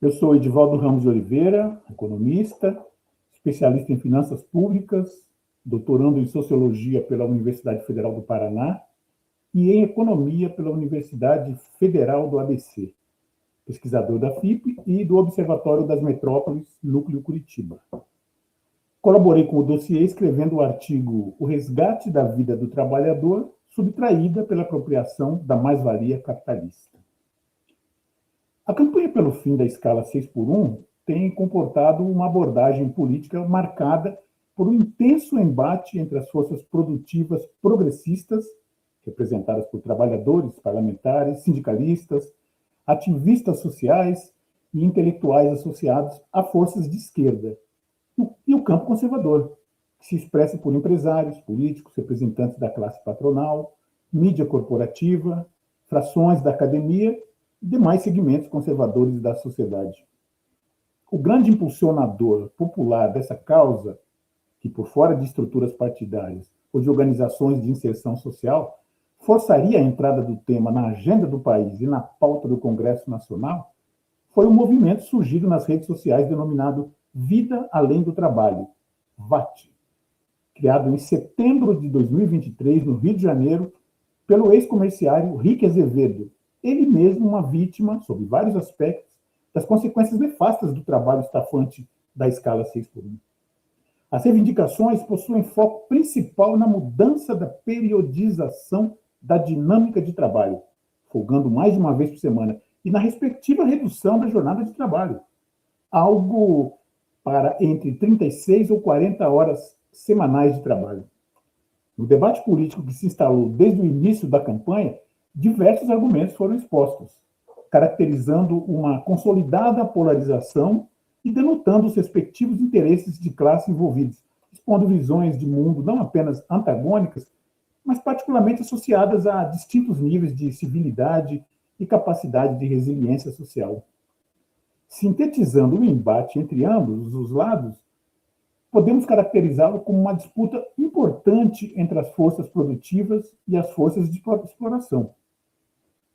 Eu sou Edivaldo Ramos de Oliveira, economista, especialista em finanças públicas, doutorando em Sociologia pela Universidade Federal do Paraná e em Economia pela Universidade Federal do ABC, pesquisador da FIP e do Observatório das Metrópoles, Núcleo Curitiba. Colaborei com o dossiê escrevendo o artigo O Resgate da Vida do Trabalhador, subtraída pela apropriação da mais-valia capitalista. A campanha pelo fim da escala 6x1 tem comportado uma abordagem política marcada por um intenso embate entre as forças produtivas progressistas, representadas por trabalhadores, parlamentares, sindicalistas, ativistas sociais e intelectuais associados a forças de esquerda, e o campo conservador, que se expressa por empresários, políticos, representantes da classe patronal, mídia corporativa, frações da academia e demais segmentos conservadores da sociedade. O grande impulsionador popular dessa causa, que por fora de estruturas partidárias ou de organizações de inserção social, forçaria a entrada do tema na agenda do país e na pauta do Congresso Nacional, foi um movimento surgido nas redes sociais denominado Vida Além do Trabalho, VAT, criado em setembro de 2023, no Rio de Janeiro, pelo ex-comerciário Rick Azevedo, ele mesmo uma vítima, sob vários aspectos, das consequências nefastas do trabalho estafante da escala 6x1. As reivindicações possuem foco principal na mudança da periodização da dinâmica de trabalho, folgando mais de uma vez por semana, e na respectiva redução da jornada de trabalho, algo para entre 36 ou 40 horas semanais de trabalho. No debate político que se instalou desde o início da campanha, diversos argumentos foram expostos, caracterizando uma consolidada polarização e denotando os respectivos interesses de classe envolvidos, expondo visões de mundo não apenas antagônicas, mas particularmente associadas a distintos níveis de civilidade e capacidade de resiliência social. Sintetizando o embate entre ambos os lados, podemos caracterizá-lo como uma disputa importante entre as forças produtivas e as forças de exploração.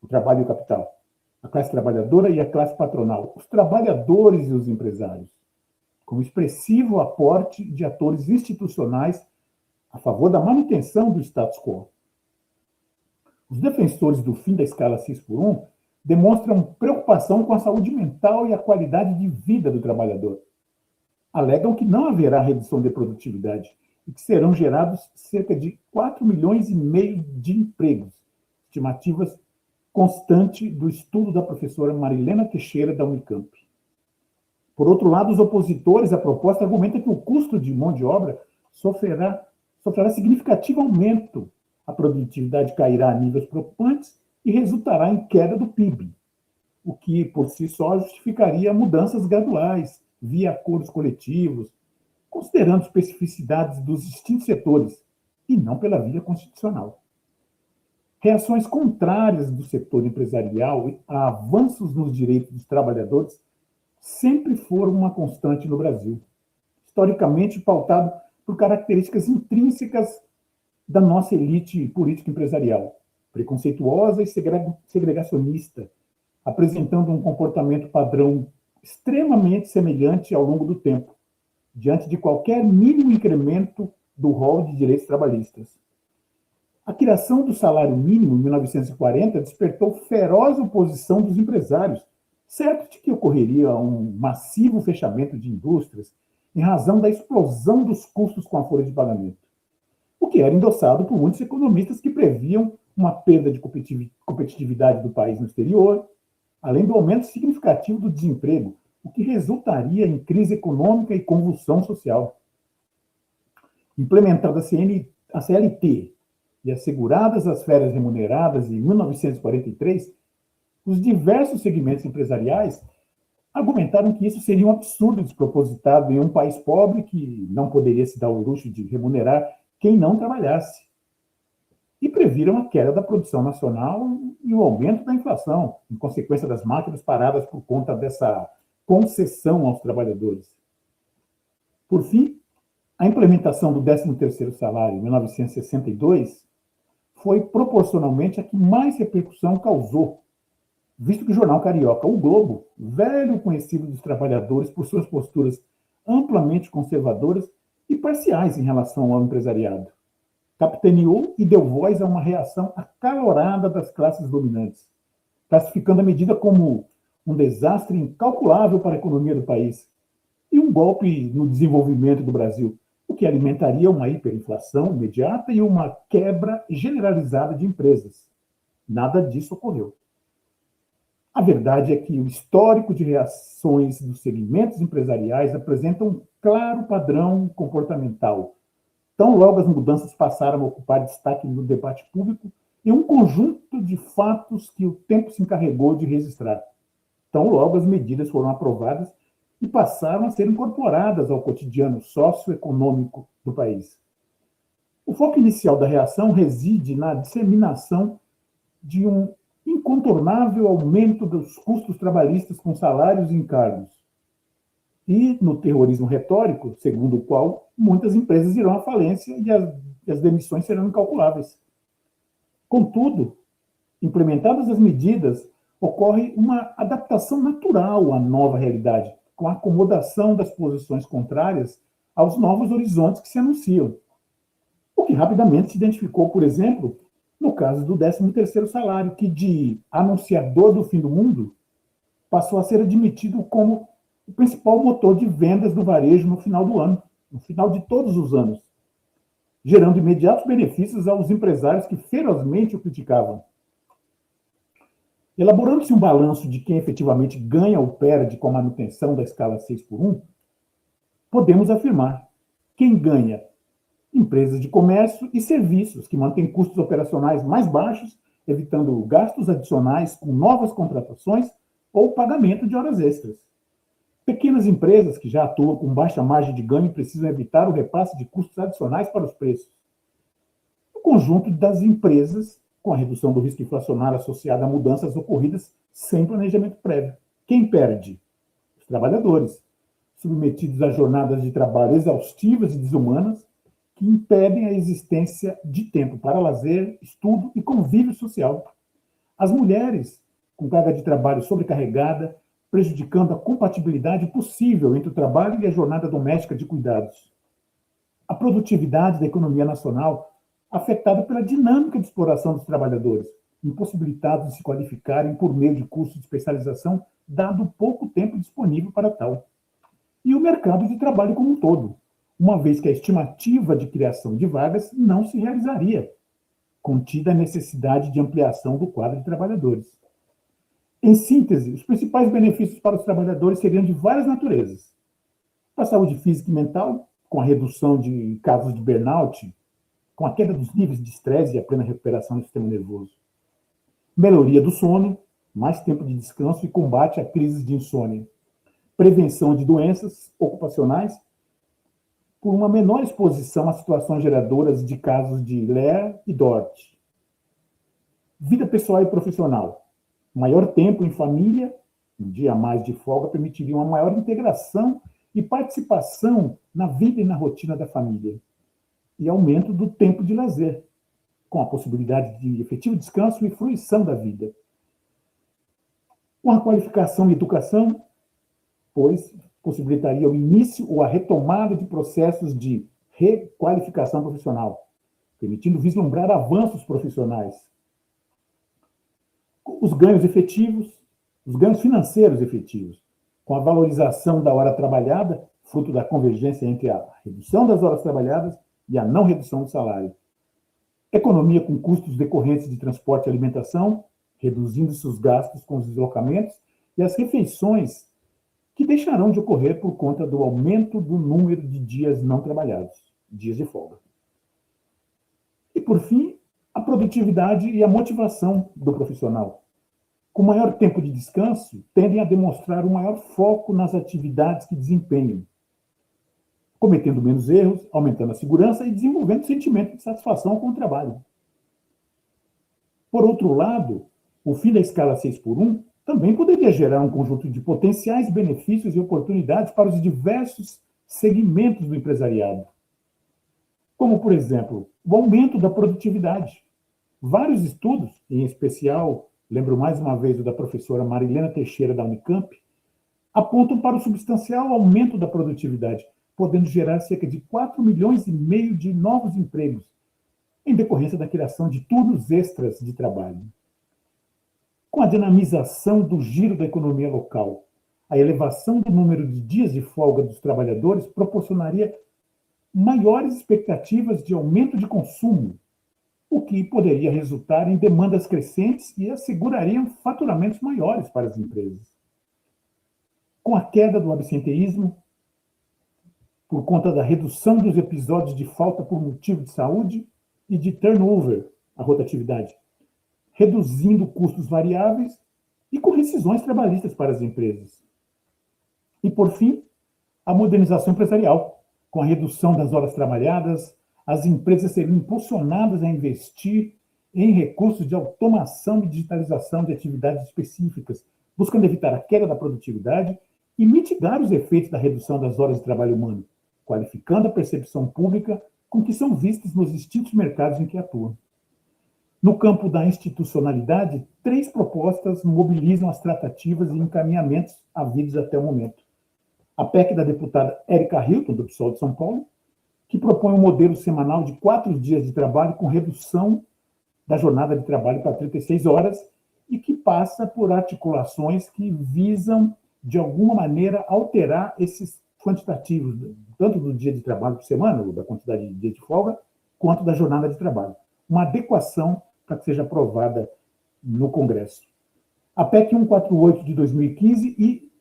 O trabalho e o capital, a classe trabalhadora e a classe patronal, os trabalhadores e os empresários, com expressivo aporte de atores institucionais a favor da manutenção do status quo. Os defensores do fim da escala 6x1 demonstram preocupação com a saúde mental e a qualidade de vida do trabalhador. Alegam que não haverá redução de produtividade e que serão gerados cerca de 4,5 milhões de empregos, estimativas constante do estudo da professora Marilena Teixeira, da Unicamp. Por outro lado, os opositores à proposta argumentam que o custo de mão de obra sofrerá significativo aumento, a produtividade cairá a níveis preocupantes e resultará em queda do PIB, o que, por si só, justificaria mudanças graduais, via acordos coletivos, considerando especificidades dos distintos setores, e não pela via constitucional. Reações contrárias do setor empresarial a avanços nos direitos dos trabalhadores sempre foram uma constante no Brasil, historicamente pautado por características intrínsecas da nossa elite política empresarial, preconceituosa e segregacionista, apresentando um comportamento padrão extremamente semelhante ao longo do tempo, diante de qualquer mínimo incremento do rol de direitos trabalhistas. A criação do salário mínimo em 1940 despertou feroz oposição dos empresários, certo de que ocorreria um massivo fechamento de indústrias em razão da explosão dos custos com a folha de pagamento, o que era endossado por muitos economistas que previam uma perda de competitividade do país no exterior, além do aumento significativo do desemprego, o que resultaria em crise econômica e convulsão social. Implementada a CLT e asseguradas as férias remuneradas em 1943, os diversos segmentos empresariais argumentaram que isso seria um absurdo despropositado em um país pobre que não poderia se dar o luxo de remunerar quem não trabalhasse. E previram a queda da produção nacional e o aumento da inflação, em consequência das máquinas paradas por conta dessa concessão aos trabalhadores. Por fim, a implementação do 13º salário em 1962 foi proporcionalmente a que mais repercussão causou, visto que o jornal carioca O Globo, velho conhecido dos trabalhadores por suas posturas amplamente conservadoras e parciais em relação ao empresariado, capitaneou e deu voz a uma reação acalorada das classes dominantes, classificando a medida como um desastre incalculável para a economia do país e um golpe no desenvolvimento do Brasil, o que alimentaria uma hiperinflação imediata e uma quebra generalizada de empresas. Nada disso ocorreu. A verdade é que o histórico de reações dos segmentos empresariais apresenta um claro padrão comportamental. Tão logo as mudanças passaram a ocupar destaque no debate público e um conjunto de fatos que o tempo se encarregou de registrar. Tão logo as medidas foram aprovadas e passaram a ser incorporadas ao cotidiano socioeconômico do país. O foco inicial da reação reside na disseminação de um incontornável aumento dos custos trabalhistas com salários e encargos, e no terrorismo retórico, segundo o qual muitas empresas irão à falência e as demissões serão incalculáveis. Contudo, implementadas as medidas, ocorre uma adaptação natural à nova realidade, com a acomodação das posições contrárias aos novos horizontes que se anunciam. O que rapidamente se identificou, por exemplo, no caso do 13º salário, que de anunciador do fim do mundo passou a ser admitido como o principal motor de vendas do varejo no final do ano, no final de todos os anos, gerando imediatos benefícios aos empresários que ferozmente o criticavam. Elaborando-se um balanço de quem efetivamente ganha ou perde com a manutenção da escala 6x1, podemos afirmar: quem ganha? Empresas de comércio e serviços, que mantêm custos operacionais mais baixos, evitando gastos adicionais com novas contratações ou pagamento de horas extras. Pequenas empresas que já atuam com baixa margem de ganho precisam evitar o repasse de custos adicionais para os preços. O conjunto das empresas, com a redução do risco inflacionário associado a mudanças ocorridas sem planejamento prévio. Quem perde? Os trabalhadores, submetidos a jornadas de trabalho exaustivas e desumanas, que impedem a existência de tempo para lazer, estudo e convívio social. As mulheres, com carga de trabalho sobrecarregada, prejudicando a compatibilidade possível entre o trabalho e a jornada doméstica de cuidados. A produtividade da economia nacional, afetada pela dinâmica de exploração dos trabalhadores, impossibilitados de se qualificarem por meio de cursos de especialização, dado o pouco tempo disponível para tal. E o mercado de trabalho como um todo, uma vez que a estimativa de criação de vagas não se realizaria, contida a necessidade de ampliação do quadro de trabalhadores. Em síntese, os principais benefícios para os trabalhadores seriam de várias naturezas. A saúde física e mental, com a redução de casos de burnout, com a queda dos níveis de estresse e a plena recuperação do sistema nervoso. Melhoria do sono, mais tempo de descanso e combate a crises de insônia. Prevenção de doenças ocupacionais, por uma menor exposição a situações geradoras de casos de Lehr e Dort. Vida pessoal e profissional. Maior tempo em família, um dia a mais de folga permitiria uma maior integração e participação na vida e na rotina da família. E aumento do tempo de lazer, com a possibilidade de efetivo descanso e fruição da vida. Com a qualificação e educação, pois possibilitaria o início ou a retomada de processos de requalificação profissional, permitindo vislumbrar avanços profissionais. Os ganhos efetivos, os ganhos financeiros efetivos, com a valorização da hora trabalhada, fruto da convergência entre a redução das horas trabalhadas e a não redução do salário. Economia com custos decorrentes de transporte e alimentação, reduzindo-se os gastos com os deslocamentos e as refeições que deixarão de ocorrer por conta do aumento do número de dias não trabalhados, dias de folga. E, por fim, a produtividade e a motivação do profissional. Com maior tempo de descanso, tendem a demonstrar um maior foco nas atividades que desempenham, cometendo menos erros, aumentando a segurança e desenvolvendo sentimento de satisfação com o trabalho. Por outro lado, o fim da escala 6x1 também poderia gerar um conjunto de potenciais benefícios e oportunidades para os diversos segmentos do empresariado. Como, por exemplo, o aumento da produtividade. Vários estudos, em especial lembro mais uma vez o da professora Marilena Teixeira, da Unicamp, apontam para o substancial aumento da produtividade, podendo gerar cerca de 4,5 milhões de novos empregos, em decorrência da criação de turnos extras de trabalho. Com a dinamização do giro da economia local, a elevação do número de dias de folga dos trabalhadores proporcionaria maiores expectativas de aumento de consumo, o que poderia resultar em demandas crescentes e assegurariam faturamentos maiores para as empresas. Com a queda do absenteísmo, por conta da redução dos episódios de falta por motivo de saúde e de turnover, a rotatividade, reduzindo custos variáveis e com rescisões trabalhistas para as empresas. E, por fim, a modernização empresarial, com a redução das horas trabalhadas, as empresas seriam impulsionadas a investir em recursos de automação e digitalização de atividades específicas, buscando evitar a queda da produtividade e mitigar os efeitos da redução das horas de trabalho humano, qualificando a percepção pública com que são vistas nos distintos mercados em que atuam. No campo da institucionalidade, 3 propostas mobilizam as tratativas e encaminhamentos havidos até o momento. A PEC da deputada Érica Hilton, do PSOL de São Paulo, que propõe um modelo semanal de 4 dias de trabalho com redução da jornada de trabalho para 36 horas e que passa por articulações que visam, de alguma maneira, alterar esses quantitativos, tanto do dia de trabalho por semana, ou da quantidade de dias de folga, quanto da jornada de trabalho. Uma adequação para que seja aprovada no Congresso. A PEC 148 de 2015 e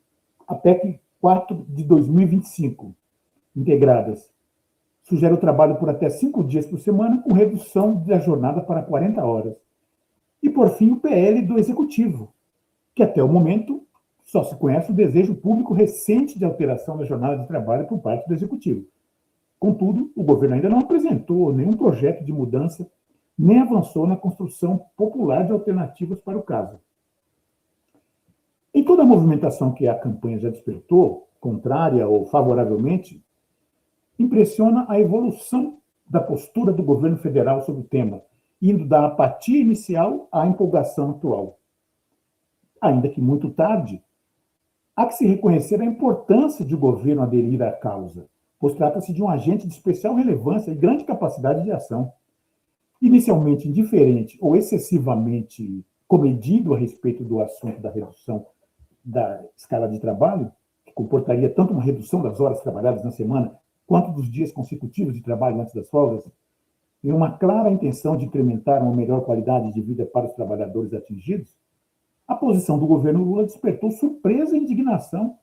a PEC 4 de 2025, integradas. Sugere o trabalho por até 5 dias por semana, com redução da jornada para 40 horas. E, por fim, o PL do Executivo, que até o momento só se conhece o desejo público recente de alteração da jornada de trabalho por parte do Executivo. Contudo, o governo ainda não apresentou nenhum projeto de mudança, nem avançou na construção popular de alternativas para o caso. Em toda a movimentação que a campanha já despertou, contrária ou favoravelmente, impressiona a evolução da postura do governo federal sobre o tema, indo da apatia inicial à empolgação atual. Ainda que muito tarde, há que se reconhecer a importância de o governo aderir à causa, pois trata-se de um agente de especial relevância e grande capacidade de ação. Inicialmente indiferente ou excessivamente comedido a respeito do assunto da redução da escala de trabalho, que comportaria tanto uma redução das horas trabalhadas na semana, quanto dos dias consecutivos de trabalho antes das folgas, e uma clara intenção de incrementar uma melhor qualidade de vida para os trabalhadores atingidos, a posição do governo Lula despertou surpresa e indignação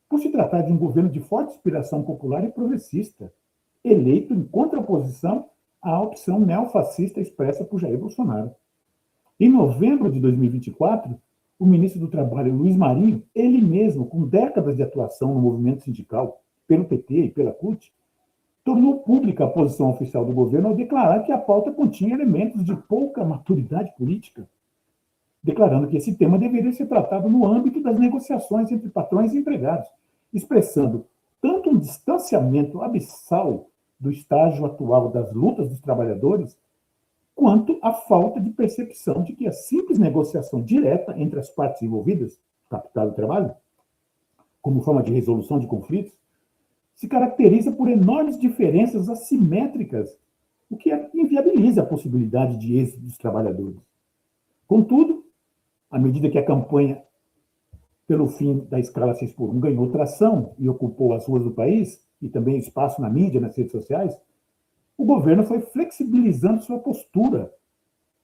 por se tratar de um governo de forte inspiração popular e progressista, eleito em contraposição à opção neofascista expressa por Jair Bolsonaro. Em novembro de 2024, o ministro do Trabalho, Luiz Marinho, ele mesmo, com décadas de atuação no movimento sindical, pelo PT e pela CUT, tornou pública a posição oficial do governo ao declarar que a pauta continha elementos de pouca maturidade política, declarando que esse tema deveria ser tratado no âmbito das negociações entre patrões e empregados, expressando tanto um distanciamento abissal do estágio atual das lutas dos trabalhadores, quanto a falta de percepção de que a simples negociação direta entre as partes envolvidas, capital e trabalho, como forma de resolução de conflitos, se caracteriza por enormes diferenças assimétricas, o que inviabiliza a possibilidade de êxito dos trabalhadores. Contudo, à medida que a campanha pelo fim da escala 6x1 ganhou tração e ocupou as ruas do país, e também espaço na mídia, nas redes sociais, o governo foi flexibilizando sua postura,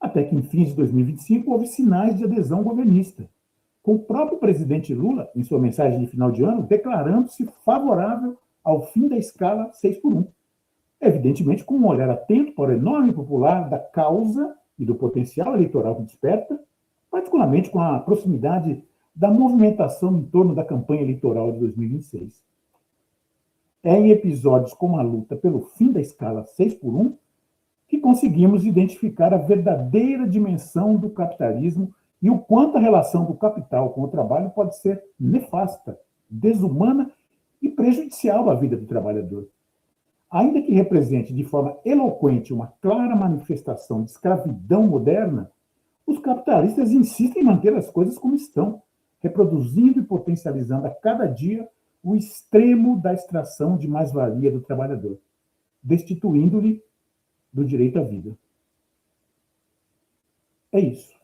até que em fins de 2025 houve sinais de adesão governista, com o próprio presidente Lula, em sua mensagem de final de ano, declarando-se favorável ao fim da escala 6x1, evidentemente com um olhar atento para o enorme popular da causa e do potencial eleitoral que desperta, particularmente com a proximidade da movimentação em torno da campanha eleitoral de 2026. É em episódios como a luta pelo fim da escala 6x1 que conseguimos identificar a verdadeira dimensão do capitalismo e o quanto a relação do capital com o trabalho pode ser nefasta, desumana e prejudicial à vida do trabalhador. Ainda que represente de forma eloquente uma clara manifestação de escravidão moderna, Os capitalistas insistem em manter as coisas como estão, reproduzindo e potencializando a cada dia o extremo da extração de mais-valia do trabalhador, destituindo-lhe do direito à vida. É isso.